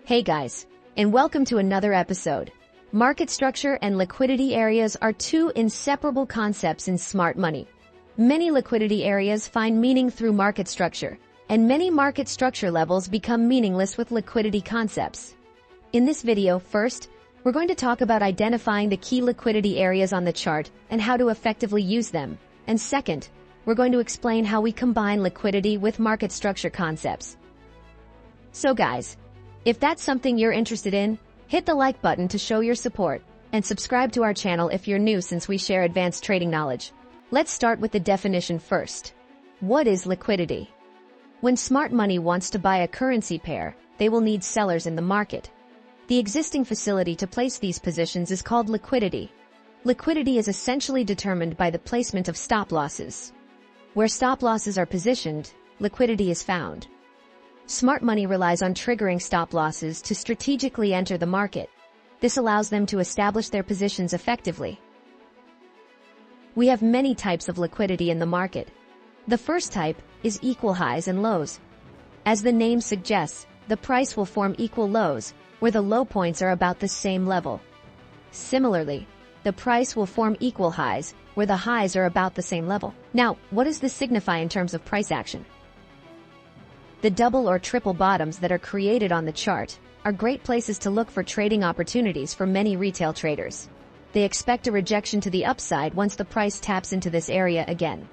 Hey guys, and welcome to another episode. Market structure and liquidity areas are two inseparable concepts in smart money. Many liquidity areas find meaning through market structure, and many market structure levels become meaningless with liquidity concepts. In this video, first, we're going to talk about identifying the key liquidity areas on the chart and how to effectively use them. And second, we're going to explain how we combine liquidity with market structure concepts. So guys, if that's something you're interested in, hit the like button to show your support, and subscribe to our channel if you're new since we share advanced trading knowledge. Let's start with the definition first. What is liquidity? When smart money wants to buy a currency pair, they will need sellers in the market. The existing facility to place these positions is called liquidity. Liquidity is essentially determined by the placement of stop losses. Where stop losses are positioned, liquidity is found. Smart money relies on triggering stop losses to strategically enter the market. This allows them to establish their positions effectively. We have many types of liquidity in the market. The first type is equal highs and lows. As the name suggests, the price will form equal lows, where the low points are about the same level. Similarly, the price will form equal highs, where the highs are about the same level. Now, what does this signify in terms of price action? The double or triple bottoms that are created on the chart are great places to look for trading opportunities for many retail traders. They expect a rejection to the upside once the price taps into this area again.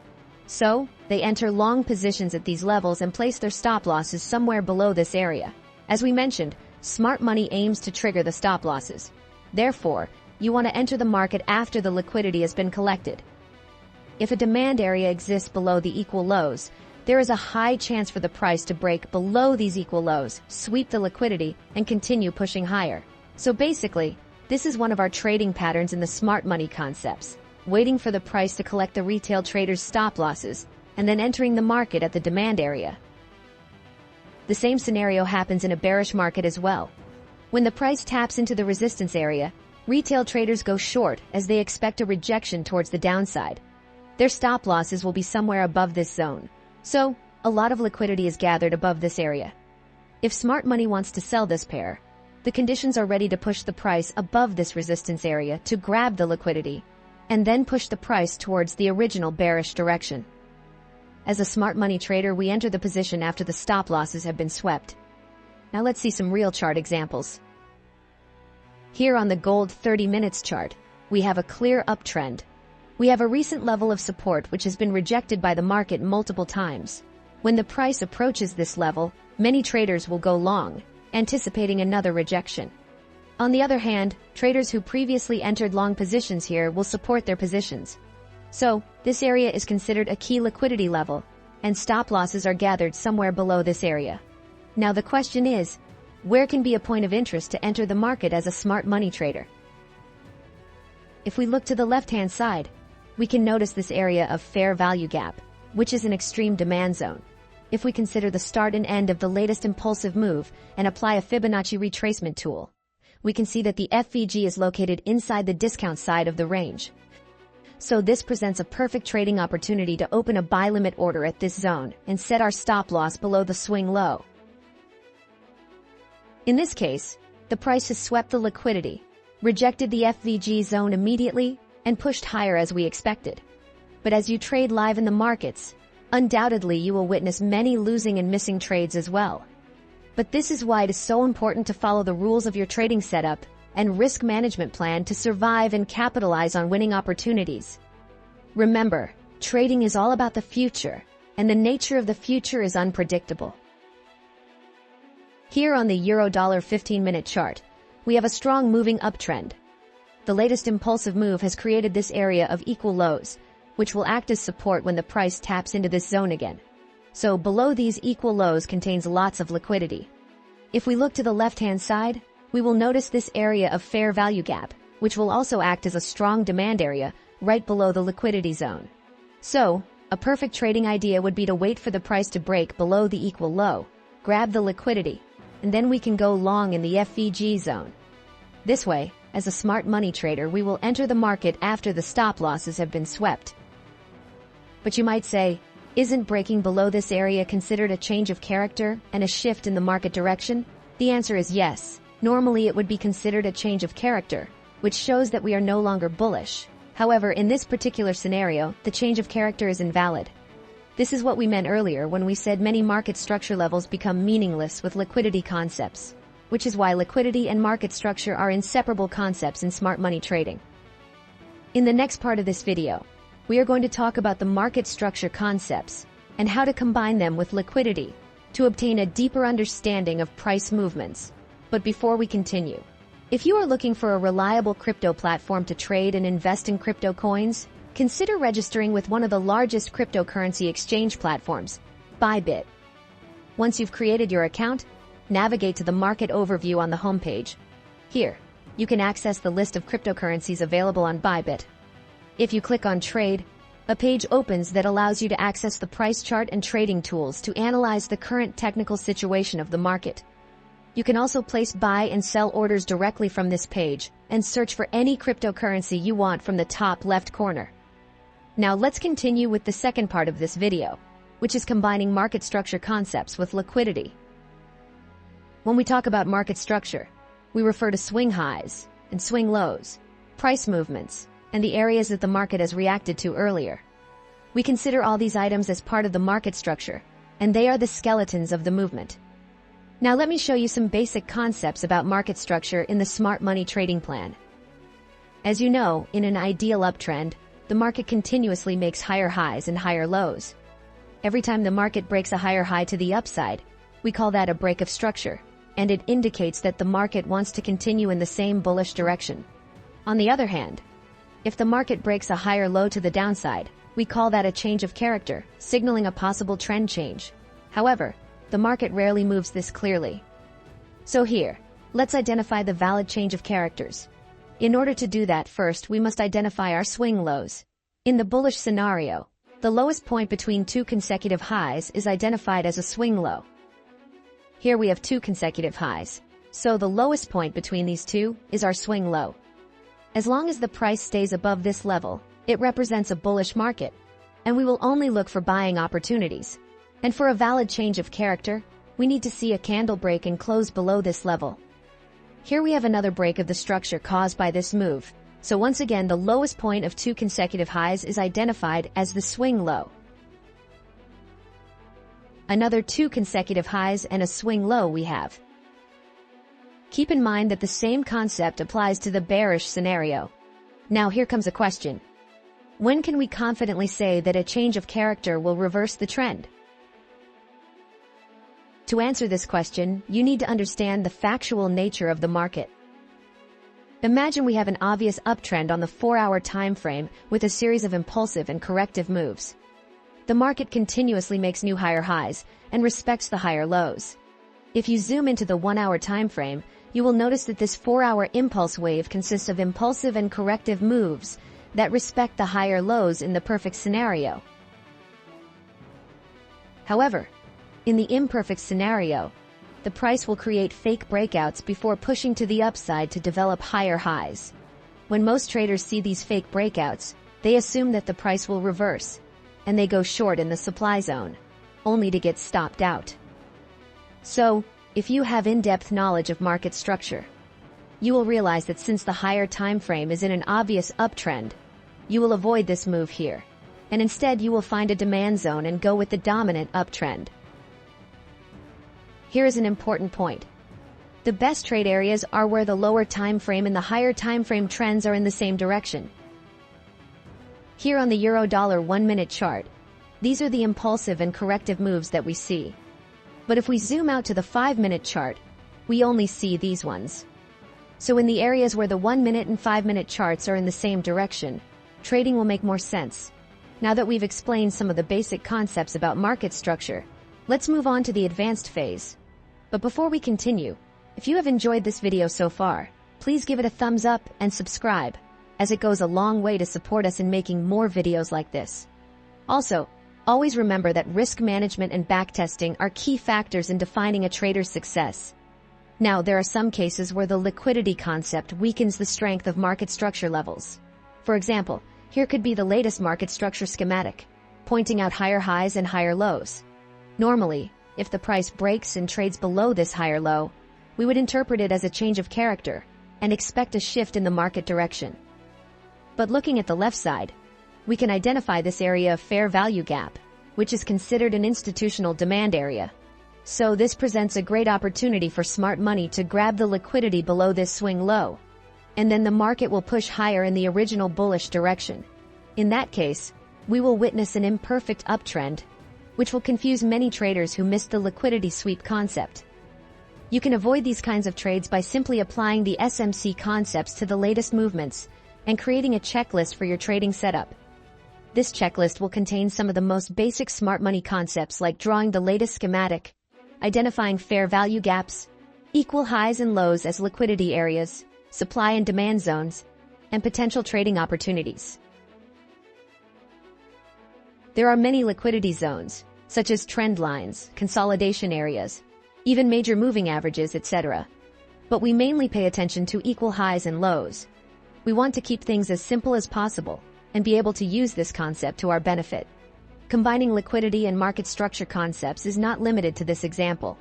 So, they enter long positions at these levels and place their stop losses somewhere below this area. As we mentioned, smart money aims to trigger the stop losses. Therefore, you want to enter the market after the liquidity has been collected. If a demand area exists below the equal lows, there is a high chance for the price to break below these equal lows, sweep the liquidity, and continue pushing higher. So basically, this is one of our trading patterns in the smart money concepts, waiting for the price to collect the retail trader's stop losses, and then entering the market at the demand area. The same scenario happens in a bearish market as well. When the price taps into the resistance area, retail traders go short as they expect a rejection towards the downside. Their stop losses will be somewhere above this zone. So, a lot of liquidity is gathered above this area. If smart money wants to sell this pair, the conditions are ready to push the price above this resistance area to grab the liquidity, and then push the price towards the original bearish direction. As a smart money trader, we enter the position after the stop losses have been swept. Now let's see some real chart examples. Here on the gold 30 minutes chart, we have a clear uptrend. We have a recent level of support which has been rejected by the market multiple times. When the price approaches this level, many traders will go long, anticipating another rejection. On the other hand, traders who previously entered long positions here will support their positions. So, this area is considered a key liquidity level, and stop losses are gathered somewhere below this area. Now the question is, where can be a point of interest to enter the market as a smart money trader? If we look to the left-hand side, we can notice this area of fair value gap, which is an extreme demand zone. If we consider the start and end of the latest impulsive move and apply a Fibonacci retracement tool, we can see that the FVG is located inside the discount side of the range. So this presents a perfect trading opportunity to open a buy limit order at this zone and set our stop loss below the swing low. In this case, the price has swept the liquidity, rejected the FVG zone immediately, and pushed higher as we expected. But as you trade live in the markets, undoubtedly you will witness many losing and missing trades as well. But this is why it is so important to follow the rules of your trading setup and risk management plan to survive and capitalize on winning opportunities. Remember, trading is all about the future, and the nature of the future is unpredictable. Here on the Euro-Dollar 15-minute chart, we have a strong moving uptrend. The latest impulsive move has created this area of equal lows, which will act as support when the price taps into this zone again. So below these equal lows contains lots of liquidity. If we look to the left-hand side, we will notice this area of fair value gap, which will also act as a strong demand area right below the liquidity zone. So, a perfect trading idea would be to wait for the price to break below the equal low, grab the liquidity, and then we can go long in the FVG zone. This way, as a smart money trader, we will enter the market after the stop losses have been swept. But you might say, isn't breaking below this area considered a change of character and a shift in the market direction? The answer is yes. Normally it would be considered a change of character, which shows that we are no longer bullish. However, in this particular scenario, the change of character is invalid. This is what we meant earlier when we said many market structure levels become meaningless with liquidity concepts, which is why liquidity and market structure are inseparable concepts in smart money trading. In the next part of this video, we are going to talk about the market structure concepts and how to combine them with liquidity to obtain a deeper understanding of price movements. But before we continue, if you are looking for a reliable crypto platform to trade and invest in crypto coins, consider registering with one of the largest cryptocurrency exchange platforms, Bybit. Once you've created your account, navigate to the market overview on the homepage. Here, you can access the list of cryptocurrencies available on Bybit. If you click on Trade, a page opens that allows you to access the price chart and trading tools to analyze the current technical situation of the market. You can also place buy and sell orders directly from this page and search for any cryptocurrency you want from the top left corner. Now let's continue with the second part of this video, which is combining market structure concepts with liquidity. When we talk about market structure, we refer to swing highs and swing lows, price movements, and the areas that the market has reacted to earlier. We consider all these items as part of the market structure, and they are the skeletons of the movement. Now let me show you some basic concepts about market structure in the smart money trading plan. As you know, in an ideal uptrend, the market continuously makes higher highs and higher lows. Every time the market breaks a higher high to the upside, we call that a break of structure, and it indicates that the market wants to continue in the same bullish direction. On the other hand, if the market breaks a higher low to the downside, we call that a change of character, signaling a possible trend change. However, the market rarely moves this clearly. So here, let's identify the valid change of characters. In order to do that, first we must identify our swing lows. In the bullish scenario, the lowest point between two consecutive highs is identified as a swing low. Here we have two consecutive highs, so the lowest point between these two is our swing low. As long as the price stays above this level, it represents a bullish market, and we will only look for buying opportunities. And for a valid change of character, we need to see a candle break and close below this level. Here we have another break of the structure caused by this move, so once again the lowest point of two consecutive highs is identified as the swing low. Another two consecutive highs and a swing low we have. Keep in mind that the same concept applies to the bearish scenario. Now here comes a question. When can we confidently say that a change of character will reverse the trend? To answer this question, you need to understand the factual nature of the market. Imagine we have an obvious uptrend on the 4-hour time frame with a series of impulsive and corrective moves. The market continuously makes new higher highs and respects the higher lows. If you zoom into the 1-hour time frame, you will notice that this 4-hour impulse wave consists of impulsive and corrective moves that respect the higher lows in the perfect scenario. However, in the imperfect scenario, the price will create fake breakouts before pushing to the upside to develop higher highs. When most traders see these fake breakouts, they assume that the price will reverse, and they go short in the supply zone, only to get stopped out. So, if you have in-depth knowledge of market structure, you will realize that since the higher time frame is in an obvious uptrend, you will avoid this move here, and instead you will find a demand zone and go with the dominant uptrend. Here is an important point. The best trade areas are where the lower time frame and the higher time frame trends are in the same direction. Here on the Euro-Dollar 1-minute chart, these are the impulsive and corrective moves that we see. But if we zoom out to the 5-minute chart, we only see these ones. So in the areas where the 1-minute and 5-minute charts are in the same direction, trading will make more sense. Now that we've explained some of the basic concepts about market structure, let's move on to the advanced phase. But before we continue, if you have enjoyed this video so far, please give it a thumbs up and subscribe, as it goes a long way to support us in making more videos like this. Also, always remember that risk management and backtesting are key factors in defining a trader's success. Now, there are some cases where the liquidity concept weakens the strength of market structure levels. For example, here could be the latest market structure schematic, pointing out higher highs and higher lows. Normally, if the price breaks and trades below this higher low, we would interpret it as a change of character and expect a shift in the market direction. But looking at the left side, we can identify this area of fair value gap, which is considered an institutional demand area. So this presents a great opportunity for smart money to grab the liquidity below this swing low, and then the market will push higher in the original bullish direction. In that case, we will witness an imperfect uptrend, which will confuse many traders who missed the liquidity sweep concept. You can avoid these kinds of trades by simply applying the SMC concepts to the latest movements and creating a checklist for your trading setup. This checklist will contain some of the most basic smart money concepts like drawing the latest schematic, identifying fair value gaps, equal highs and lows as liquidity areas, supply and demand zones, and potential trading opportunities. There are many liquidity zones, such as trend lines, consolidation areas, even major moving averages, etc. But we mainly pay attention to equal highs and lows. We want to keep things as simple as possible and be able to use this concept to our benefit. Combining liquidity and market structure concepts is not limited to this example.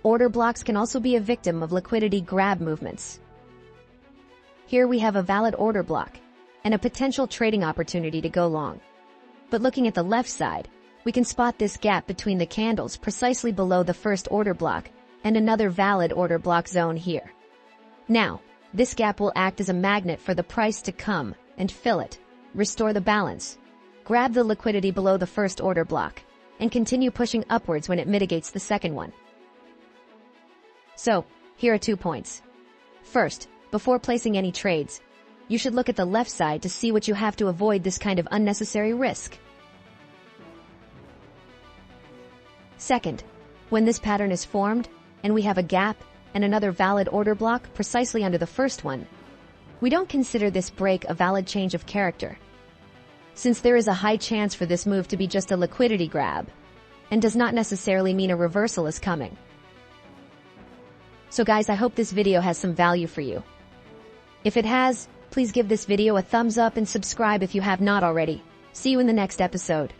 Order blocks can also be a victim of liquidity grab movements. Here we have a valid order block and a potential trading opportunity to go long. But looking at the left side, we can spot this gap between the candles precisely below the first order block and another valid order block zone here. Now, this gap will act as a magnet for the price to come and fill it, restore the balance, grab the liquidity below the first order block, and continue pushing upwards when it mitigates the second one. So, here are 2 points. First, before placing any trades, you should look at the left side to see what you have to avoid this kind of unnecessary risk. Second, when this pattern is formed, and we have a gap and another valid order block precisely under the first one, we don't consider this break a valid change of character, since there is a high chance for this move to be just a liquidity grab, and does not necessarily mean a reversal is coming. So guys, I hope this video has some value for you. If it has, please give this video a thumbs up and subscribe if you have not already. See you in the next episode.